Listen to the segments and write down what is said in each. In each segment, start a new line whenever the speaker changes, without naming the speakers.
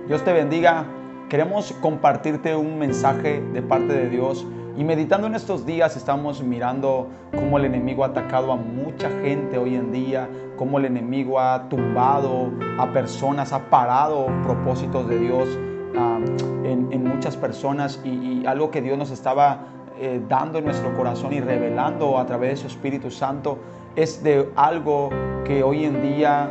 Dios te bendiga. Queremos compartirte un mensaje de parte de Dios. Y meditando en estos días estamos mirando cómo el enemigo ha atacado a mucha gente hoy en día, cómo el enemigo ha tumbado a personas, ha parado propósitos de Dios en muchas personas y algo que Dios nos estaba dando en nuestro corazón y revelando a través de su Espíritu Santo es de algo que hoy en día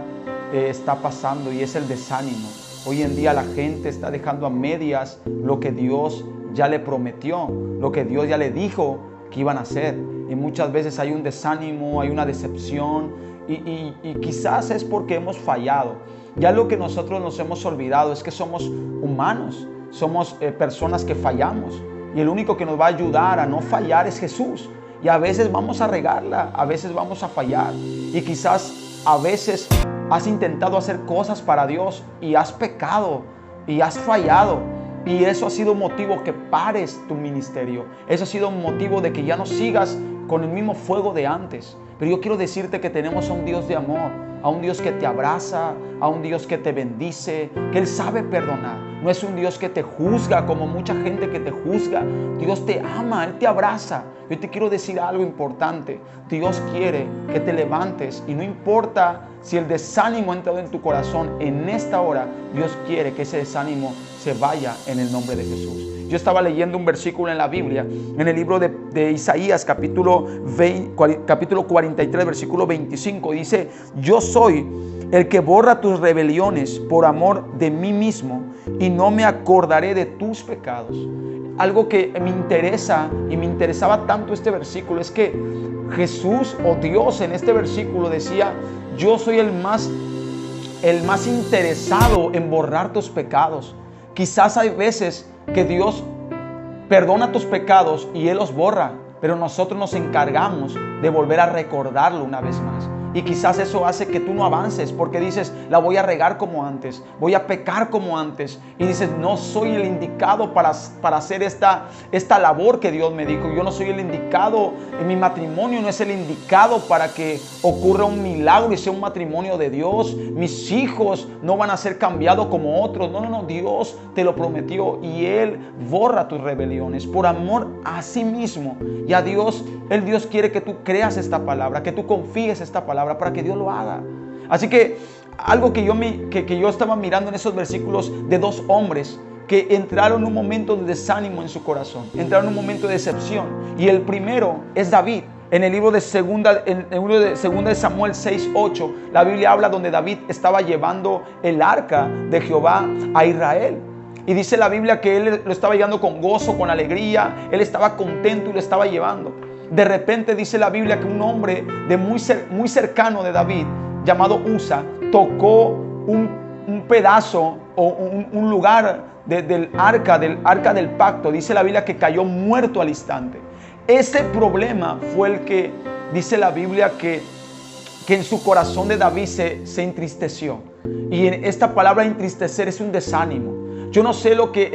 está pasando, y es el desánimo. Hoy en día la gente está dejando a medias lo que Dios ya le prometió, lo que Dios ya le dijo que iban a hacer. Y muchas veces hay un desánimo, hay una decepción y quizás es porque hemos fallado. Ya lo que nosotros nos hemos olvidado es que somos humanos, somos personas que fallamos, y el único que nos va a ayudar a no fallar es Jesús. Y a veces vamos a regarla, a veces vamos a fallar, y quizás a veces has intentado hacer cosas para Dios y has pecado y has fallado, y eso ha sido motivo que pares tu ministerio. Eso ha sido motivo de que ya no sigas con el mismo fuego de antes. Pero yo quiero decirte que tenemos a un Dios de amor, a un Dios que te abraza, a un Dios que te bendice, que Él sabe perdonar. No es un Dios que te juzga como mucha gente que te juzga. Dios te ama, Él te abraza. Yo te quiero decir algo importante. Dios quiere que te levantes, y no importa si el desánimo ha entrado en tu corazón en esta hora, Dios quiere que ese desánimo se vaya en el nombre de Jesús. Yo estaba leyendo un versículo en la Biblia, en el libro de Isaías, capítulo 43, versículo 25. Dice: yo soy el que borra tus rebeliones por amor de mí mismo, y no me acordaré de tus pecados. Algo que me interesa y me interesaba tanto este versículo es que Jesús o Dios en este versículo decía: yo soy el más interesado en borrar tus pecados. Quizás hay veces que Dios perdona tus pecados y Él los borra, pero nosotros nos encargamos de volver a recordarlo una vez más. Y quizás eso hace que tú no avances, porque dices: la voy a regar como antes, voy a pecar como antes. Y dices: no soy el indicado para hacer esta labor que Dios me dijo. Yo no soy el indicado, en mi matrimonio no es el indicado para que ocurra un milagro y sea un matrimonio de Dios. Mis hijos no van a ser cambiados como otros. No, Dios te lo prometió, y Él borra tus rebeliones por amor a sí mismo. Y a Dios, Dios quiere que tú creas esta palabra, que tú confíes esta palabra, para que Dios lo haga. Así que algo que yo estaba mirando en esos versículos de dos hombres que entraron en un momento de desánimo en su corazón, entraron en un momento de decepción, y el primero es David. En el libro de segunda de Samuel 6:8, la Biblia habla donde David estaba llevando el arca de Jehová a Israel. Y dice la Biblia que él lo estaba llevando con gozo, con alegría. Él estaba contento y lo estaba llevando. De repente dice la Biblia que un hombre muy cercano de David, llamado Usa, tocó un pedazo o un lugar del arca del pacto. Dice la Biblia que cayó muerto al instante. Ese problema fue el que dice la Biblia que en su corazón de David se entristeció. Y en esta palabra entristecer es un desánimo. Yo no sé lo que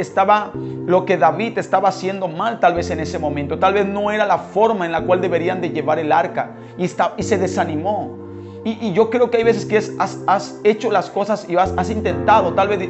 David estaba haciendo mal tal vez en ese momento. Tal vez no era la forma en la cual deberían de llevar el arca, y se desanimó. Y yo creo que hay veces que has hecho las cosas y has intentado. Tal vez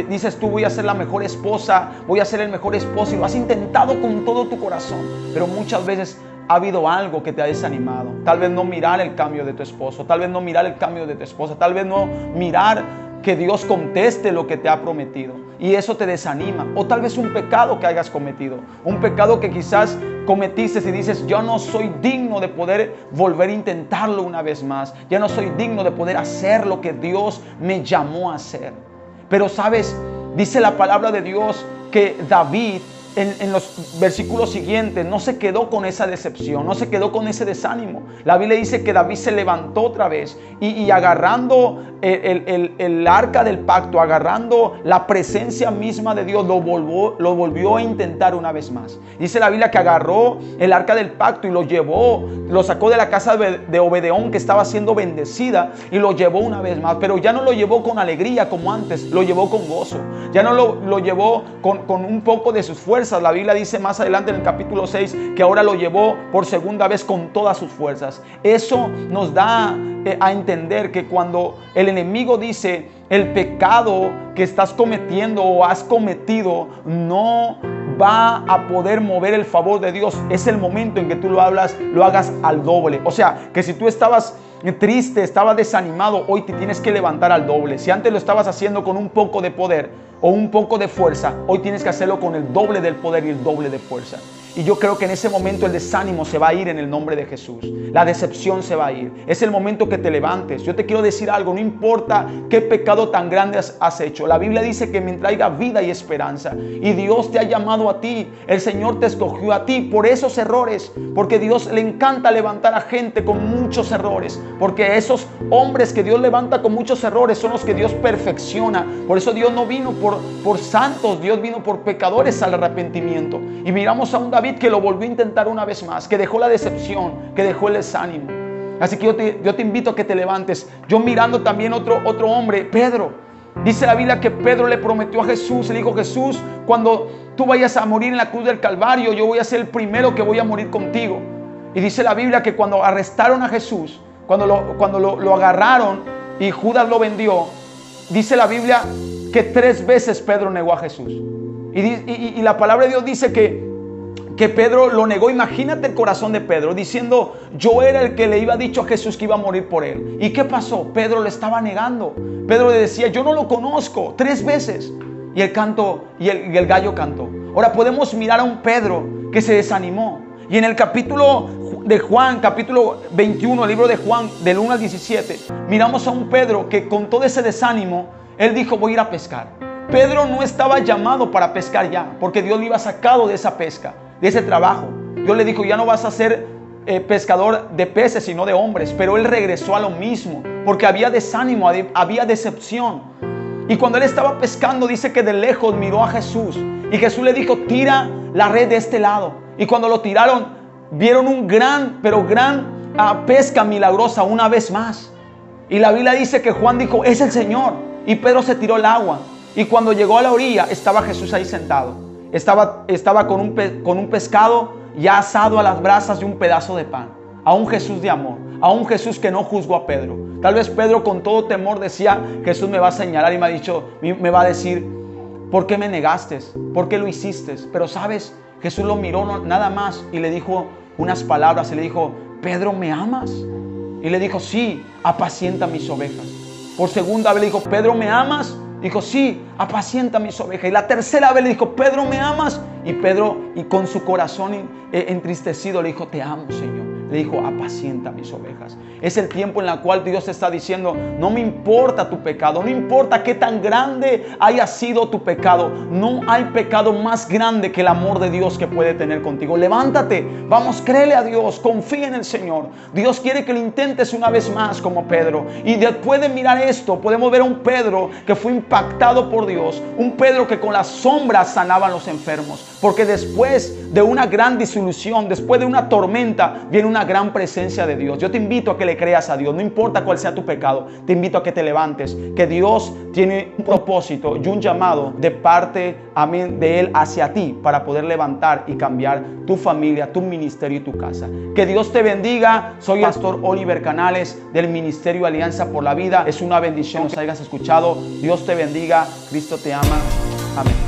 dices tú: voy a ser la mejor esposa, voy a ser el mejor esposo, y lo has intentado con todo tu corazón. Pero muchas veces ha habido algo que te ha desanimado. Tal vez no mirar el cambio de tu esposo, tal vez no mirar el cambio de tu esposa, tal vez no mirar que Dios conteste lo que te ha prometido, y eso te desanima. O tal vez un pecado que hayas cometido, un pecado que quizás cometiste y dices: yo no soy digno de poder volver a intentarlo una vez más, ya no soy digno de poder hacer lo que Dios me llamó a hacer. Pero sabes, dice la palabra de Dios que David en los versículos siguientes no se quedó con esa decepción, no se quedó con ese desánimo. La Biblia dice que David se levantó otra vez y agarrando el arca del pacto, agarrando la presencia misma de Dios, lo volvió a intentar una vez más. Dice la Biblia que agarró el arca del pacto y lo sacó de la casa de Obedeón, que estaba siendo bendecida, y lo llevó una vez más. Pero ya no lo llevó con alegría como antes, lo llevó con gozo. Ya no lo llevó con un poco de sus fuerzas. La Biblia dice más adelante en el capítulo 6 que ahora lo llevó por segunda vez con todas sus fuerzas. Eso nos da a entender que cuando el enemigo dice el pecado que estás cometiendo o has cometido no va a poder mover el favor de Dios, es el momento en que tú lo hagas al doble. O sea, que si tú estabas triste, estabas desanimado, hoy te tienes que levantar al doble. Si antes lo estabas haciendo con un poco de poder o un poco de fuerza, hoy tienes que hacerlo con el doble del poder y el doble de fuerza. Y yo creo que en ese momento el desánimo se va a ir en el nombre de Jesús. La decepción se va a ir. Es el momento que te levantes. Yo te quiero decir algo, no importa qué pecado tan grande has hecho. La Biblia dice que mientras haya vida y esperanza. Y Dios te ha llamado a ti. El Señor te escogió a ti por esos errores. Porque Dios le encanta levantar a gente con muchos errores. Porque esos hombres que Dios levanta con muchos errores son los que Dios perfecciona. Por eso Dios no vino por santos. Dios vino por pecadores al arrepentimiento. Y miramos a un David que lo volvió a intentar una vez más, que dejó la decepción, que dejó el desánimo. Así que yo te invito a que te levantes. Yo mirando también otro hombre, Pedro. Dice la Biblia que Pedro le prometió a Jesús, le dijo: Jesús, cuando tú vayas a morir en la cruz del Calvario, yo voy a ser el primero que voy a morir contigo. Y dice la Biblia que cuando arrestaron a Jesús, cuando lo agarraron y Judas lo vendió, dice la Biblia que 3 veces Pedro negó a Jesús. Y la palabra de Dios dice que Pedro lo negó. Imagínate el corazón de Pedro diciendo: yo era el que le iba dicho a Jesús que iba a morir por él. ¿Y qué pasó? Pedro le estaba negando. Pedro le decía: yo no lo conozco, 3 veces. Y el gallo cantó. Ahora podemos mirar a un Pedro que se desanimó. Y en el capítulo de Juan, capítulo 21, el libro de Juan, del 1 al 17, miramos a un Pedro que con todo ese desánimo, él dijo: voy a ir a pescar. Pedro no estaba llamado para pescar ya, porque Dios le iba sacado de esa pesca, de ese trabajo. Dios le dijo: ya no vas a ser pescador de peces, sino de hombres. Pero él regresó a lo mismo, porque había desánimo, había decepción. Y cuando él estaba pescando, dice que de lejos miró a Jesús. Y Jesús le dijo: tira la red de este lado. Y cuando lo tiraron, vieron un gran pesca milagrosa una vez más. Y la Biblia dice que Juan dijo: es el Señor. Y Pedro se tiró al agua. Y cuando llegó a la orilla, estaba Jesús ahí sentado. Estaba con un pescado ya asado a las brasas y un pedazo de pan. A un Jesús de amor. A un Jesús que no juzgó a Pedro. Tal vez Pedro con todo temor decía: Jesús me va a señalar y me va a decir: ¿por qué me negaste? ¿Por qué lo hiciste? Pero sabes, Jesús lo miró nada más y le dijo unas palabras. Y le dijo: Pedro, ¿me amas? Y le dijo: sí, apacienta mis ovejas. Por segunda vez le dijo: Pedro, ¿me amas? Dijo: sí, apacienta mis ovejas. Y la tercera vez le dijo: Pedro, ¿me amas? Y Pedro, y con su corazón entristecido, le dijo: te amo, Señor. Le dijo: apacienta mis ovejas. Es el tiempo en el cual Dios te está diciendo: no me importa tu pecado, no importa qué tan grande haya sido tu pecado. No hay pecado más grande que el amor de Dios que puede tener contigo. Levántate, vamos, créele a Dios, confía en el Señor. Dios quiere que lo intentes una vez más como Pedro. Y después de mirar esto, podemos ver a un Pedro que fue impactado por Dios. Un Pedro que con las sombras sanaba a los enfermos. Porque después de una gran disolución, después de una tormenta, viene una gran presencia de Dios. Yo te invito a que le creas a Dios, no importa cuál sea tu pecado. Te invito a que te levantes, que Dios tiene un propósito y un llamado de parte, amén, de Él hacia ti, para poder levantar y cambiar tu familia, tu ministerio y tu casa. Que Dios te bendiga. Soy el pastor Oliver Canales del Ministerio Alianza por la Vida. Es una bendición que nos hayas escuchado. Dios te bendiga. Cristo te ama. Amén.